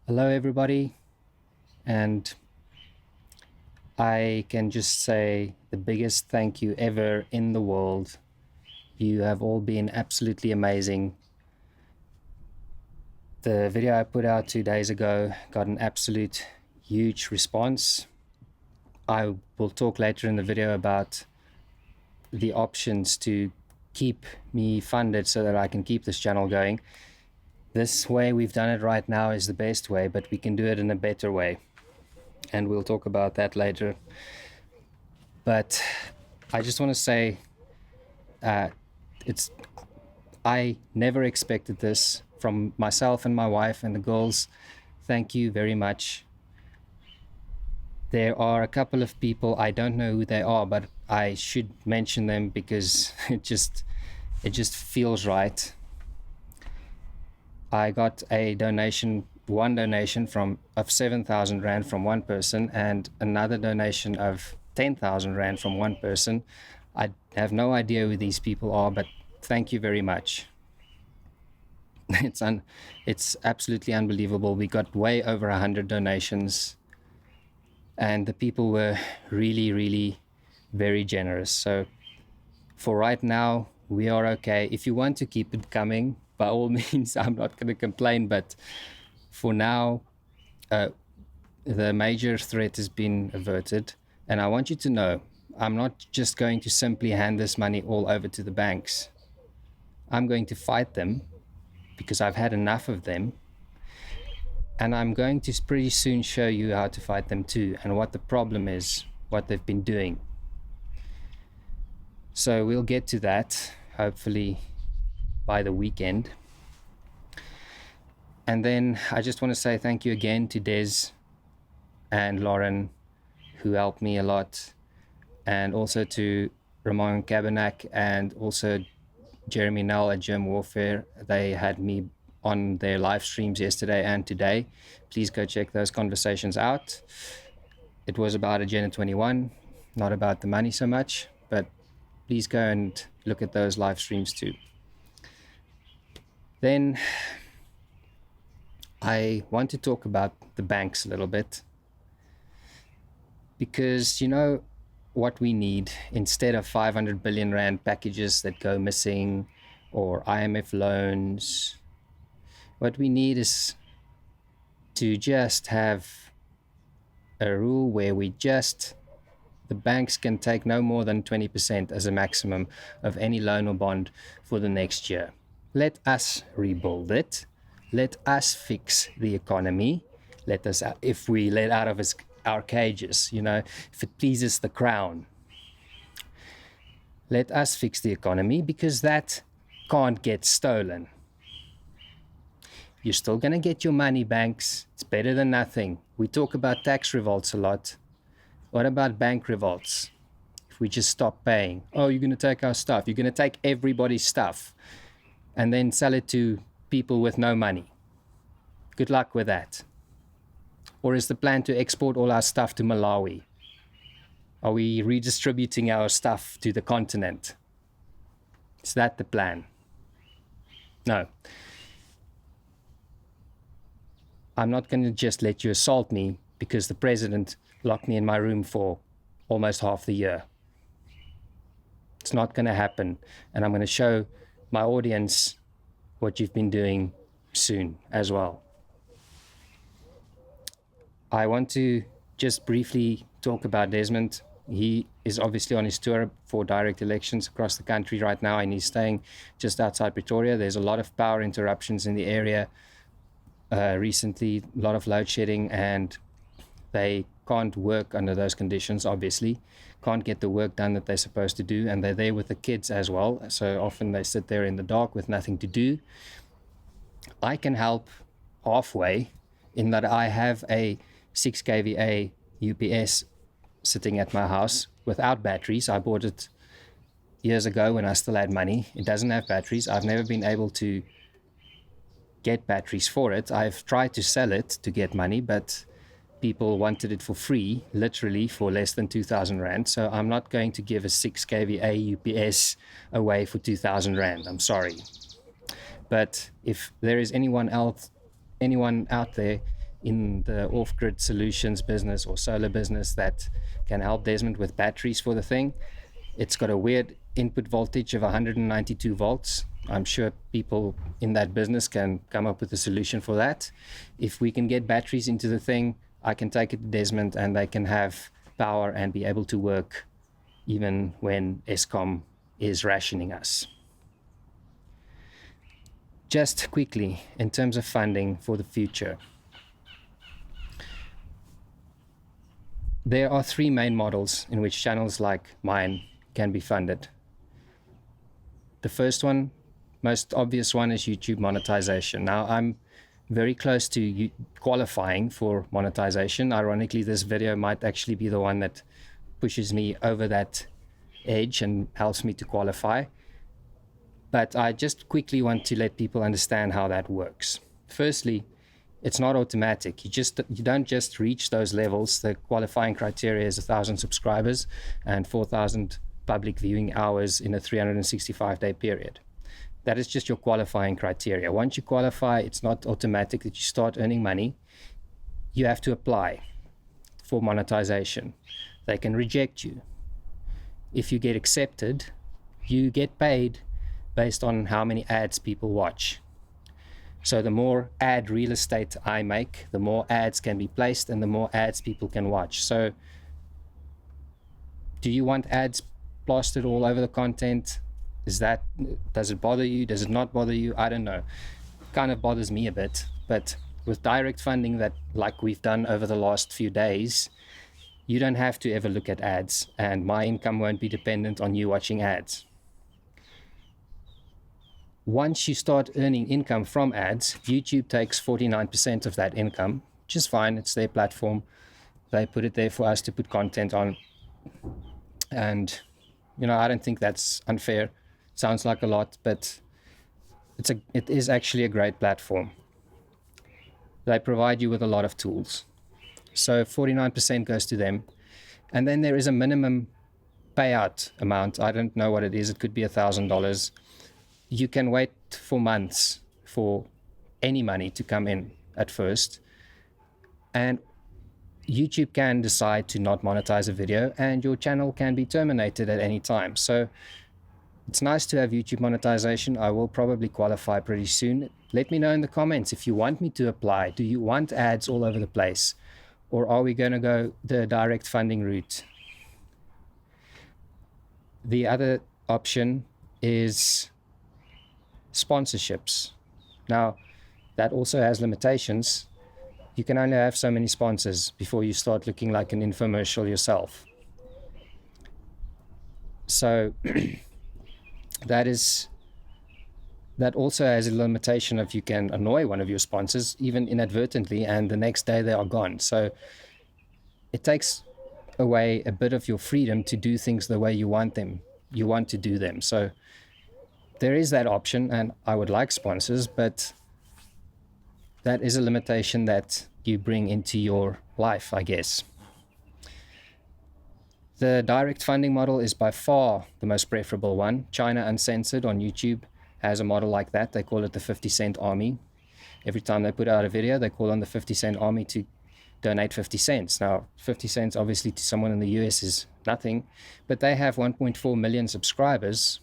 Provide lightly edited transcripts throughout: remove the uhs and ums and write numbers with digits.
Hello, everybody, and I can just say the biggest thank you ever in the world. You have all been absolutely amazing. The video I put out 2 days ago got an absolute huge response. I will talk later in the video about the options to keep me funded so that I can keep this channel going. This way we've done it right now is the best way, but we can do it in a better way, and we'll talk about that later. But I just want to say it's I never expected this from myself and my wife and the girls. Thank you very much. There are a couple of people, I don't know who they are, but I should mention them because it just feels right. I got a donation, one donation of 7,000 Rand from one person, and another donation of 10,000 Rand from one person. I have no idea who these people are, but thank you very much. It's absolutely unbelievable. We got way over 100 donations, and the people were really, really very generous. So for right now, we are okay. If you want to keep it coming, by all means, I'm not going to complain, but for now, the major threat has been averted. And I want you to know, I'm not just going to simply hand this money all over to the banks. I'm going to fight them because I've had enough of them. And I'm going to pretty soon show you how to fight them too, and what the problem is, what they've been doing. So we'll get to that, hopefully by the weekend. And then I just want to say thank you again to Des and Lauren, who helped me a lot, and also to Ramon Cabernac and also Jeremy Nell at Germ Warfare. They had me on their live streams yesterday and today. Please go check those conversations out. It was about Agenda 21, not about the money so much, but please go and look at those live streams too. Then I want to talk about the banks a little bit, because you know what we need, instead of 500 billion Rand packages that go missing or IMF loans, what we need is to just have a rule where the banks can take no more than 20% as a maximum of any loan or bond for the next year. Let us rebuild it. Let us fix the economy. If we let out of our cages, if it pleases the crown, let us fix the economy, because that can't get stolen. You're still going to get your money, banks. It's better than nothing. We talk about tax revolts a lot. What about bank revolts? If we just stop paying, oh, you're going to take our stuff. You're going to take everybody's stuff and then sell it to people with no money. Good luck with that. Or is the plan to export all our stuff to Malawi? Are we redistributing our stuff to the continent? Is that the plan? No. I'm not going to just let you assault me because the president locked me in my room for almost half the year. It's not going to happen. And I'm going to show my audience what you've been doing soon as well. I want to just briefly talk about Desmond. He is obviously on his tour for direct elections across the country right now, and he's staying just outside Pretoria. There's a lot of power interruptions in the area recently, a lot of load shedding, and they can't work under those conditions, obviously. Can't get the work done that they're supposed to do, and they're there with the kids as well. So often they sit there in the dark with nothing to do. I can help halfway in that I have a 6 kVA UPS sitting at my house without batteries. I bought it years ago when I still had money. It doesn't have batteries. I've never been able to get batteries for it. I've tried to sell it to get money, but people wanted it for free, literally for less than 2,000 Rand. So I'm not going to give a 6 kVA UPS away for 2,000 Rand. I'm sorry. But if there is anyone out there in the off-grid solutions business or solar business that can help Desmond with batteries for the thing. It's got a weird input voltage of 192 volts. I'm sure people in that business can come up with a solution for that. If we can get batteries into the thing, I can take it to Desmond and they can have power and be able to work even when Eskom is rationing us. Just quickly, in terms of funding for the future, there are three main models in which channels like mine can be funded. The first one, most obvious one, is YouTube monetization. Now, I'm very close to qualifying for monetization. Ironically, this video might actually be the one that pushes me over that edge and helps me to qualify. But I just quickly want to let people understand how that works. Firstly, it's not automatic. You don't just reach those levels. The qualifying criteria is 1,000 subscribers and 4,000 public viewing hours in a 365-day period. That is just your qualifying criteria. Once you qualify, it's not automatic that you start earning money. You have to apply for monetization. They can reject you. If you get accepted, you get paid based on how many ads people watch. So the more ad real estate I make, the more ads can be placed and the more ads people can watch. So do you want ads plastered all over the content? Does it bother you? Does it not bother you? I don't know. It kind of bothers me a bit, but with direct funding that like we've done over the last few days, you don't have to ever look at ads and my income won't be dependent on you watching ads. Once you start earning income from ads, YouTube takes 49% of that income, which is fine. It's their platform. They put it there for us to put content on. And, I don't think that's unfair. Sounds like a lot, but it is actually a great platform. They provide you with a lot of tools. So 49% goes to them. And then there is a minimum payout amount. I don't know what it is. It could be $1,000. You can wait for months for any money to come in at first. And YouTube can decide to not monetize a video and your channel can be terminated at any time. So it's nice to have YouTube monetization. I will probably qualify pretty soon. Let me know in the comments if you want me to apply. Do you want ads all over the place? Or are we going to go the direct funding route? The other option is sponsorships. Now, that also has limitations. You can only have so many sponsors before you start looking like an infomercial yourself. So that also has a limitation of you can annoy one of your sponsors, even inadvertently, and the next day they are gone. So it takes away a bit of your freedom to do things the way you want to do them. So there is that option, and I would like sponsors, but that is a limitation that you bring into your life, I guess. The direct funding model is by far the most preferable one. China Uncensored on YouTube has a model like that. They call it the 50 Cent Army. Every time they put out a video, they call on the 50 Cent Army to donate 50 cents. Now, 50 cents obviously to someone in the US is nothing, but they have 1.4 million subscribers.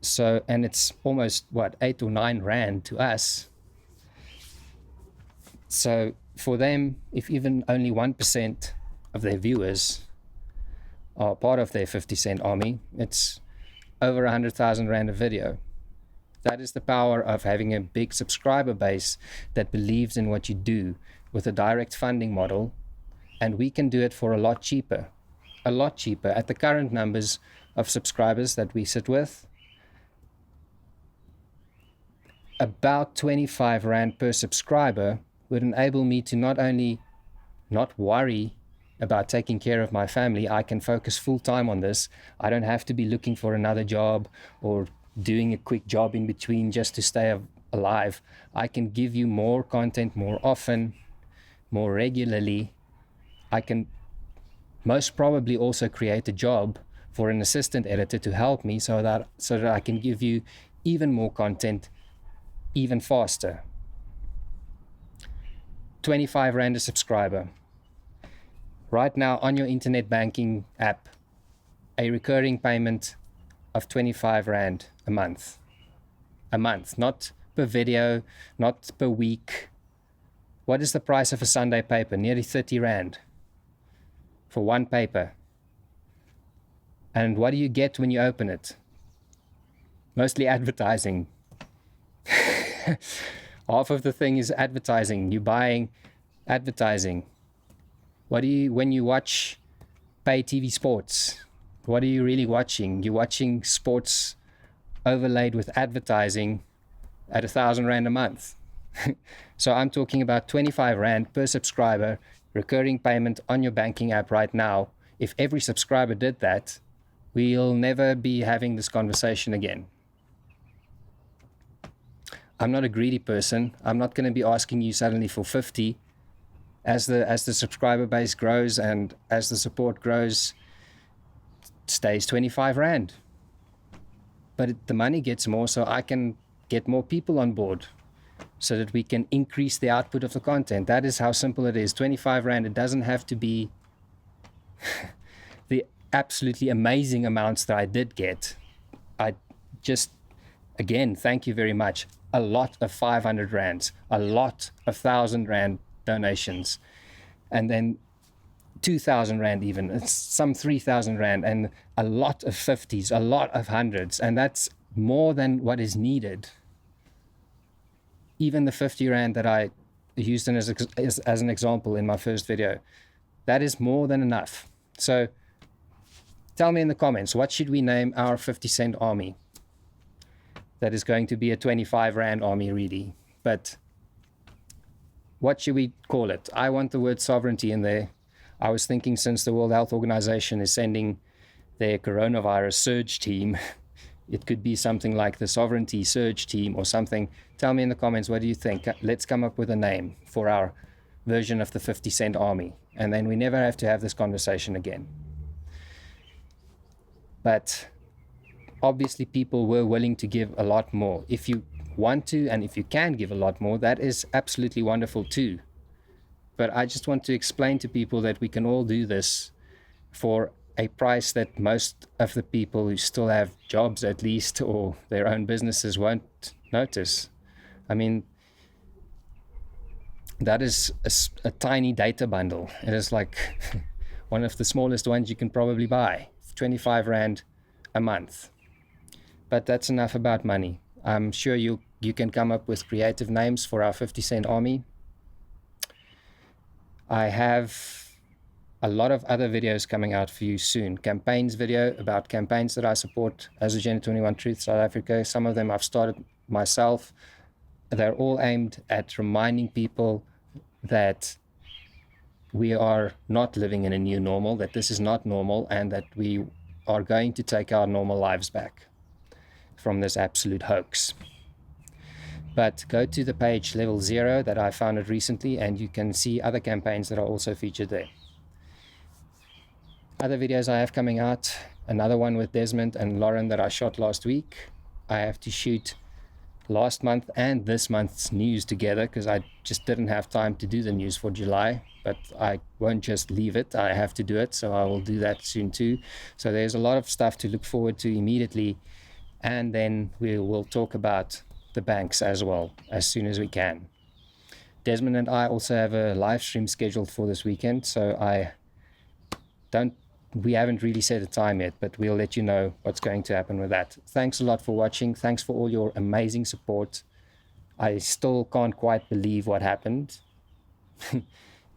So, and it's almost, 8 or 9 rand to us. So for them, if even only 1% of their viewers are part of their 50 Cent Army, it's over 100,000 rand a video. That is the power of having a big subscriber base that believes in what you do with a direct funding model. And we can do it for a lot cheaper. At the current numbers of subscribers that we sit with, about 25 rand per subscriber would enable me to not only not worry about taking care of my family, I can focus full time on this. I don't have to be looking for another job or doing a quick job in between just to stay alive. I can give you more content more often, more regularly. I can most probably also create a job for an assistant editor to help me so that I can give you even more content even faster. 25 Rand a subscriber. Right now on your internet banking app, a recurring payment of 25 Rand a month. A month, not per video, not per week. What is the price of a Sunday paper? Nearly 30 Rand for one paper. And what do you get when you open it? Mostly advertising. Half of the thing is advertising. You're buying advertising. What do you, when you watch pay TV sports, what are you really watching? You're watching sports overlaid with advertising at 1,000 Rand a month. So I'm talking about 25 Rand per subscriber, recurring payment on your banking app right now. If every subscriber did that, we'll never be having this conversation again. I'm not a greedy person. I'm not going to be asking you suddenly for 50. As the subscriber base grows and as the support grows, it stays 25 Rand. But the money gets more, so I can get more people on board so that we can increase the output of the content. That is how simple it is. 25 Rand. It doesn't have to be the absolutely amazing amounts that I did get. I just, again, thank you very much. A lot of 500 Rands, a lot of 1,000 Rand donations, and then 2,000 Rand even, it's some 3,000 Rand, and a lot of 50s, a lot of hundreds, and that's more than what is needed. Even the 50 Rand that I used as an example in my first video, that is more than enough. So tell me in the comments, what should we name our 50-cent army? That is going to be a 25 Rand army, really. But what should we call it? I want the word sovereignty in there. I was thinking, since the World Health Organization is sending their coronavirus surge team, it could be something like the sovereignty surge team or something. Tell me in the comments, what do you think? Let's come up with a name for our version of the 50-cent army. And then we never have to have this conversation again. But obviously people were willing to give a lot more. If you want to, and if you can give a lot more, that is absolutely wonderful too. But I just want to explain to people that we can all do this for a price that most of the people who still have jobs, at least, or their own businesses, won't notice. I mean, that is a tiny data bundle. It is like one of the smallest ones you can probably buy. 25 Rand a month. But that's enough about money. I'm sure you can come up with creative names for our 50-cent army. I have a lot of other videos coming out for you soon. Campaigns video about campaigns that I support as Agenda 21 Truth South Africa. Some of them I've started myself. They're all aimed at reminding people that we are not living in a new normal, that this is not normal, and that we are going to take our normal lives back from this absolute hoax. But go to the page Level 0 that I founded recently, and you can see other campaigns that are also featured there. Other videos I have coming out, another one with Desmond and Lauren that I shot last week. I have to shoot last month and this month's news together because I just didn't have time to do the news for July, but I won't just leave it. I have to do it, so I will do that soon too. So there's a lot of stuff to look forward to immediately, and then we will talk about the banks as well as soon as we can. Desmond and I also have a live stream scheduled for this weekend, so we haven't really set a time yet, but we'll let you know what's going to happen with that. Thanks a lot for watching. Thanks for all your amazing support. I still can't quite believe what happened.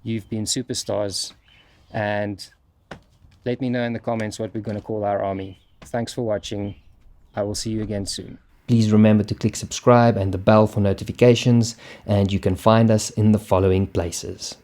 You've been superstars, and let me know in the comments what we're going to call our army. Thanks for watching. I will see you again soon. Please remember to click subscribe and the bell for notifications, and you can find us in the following places.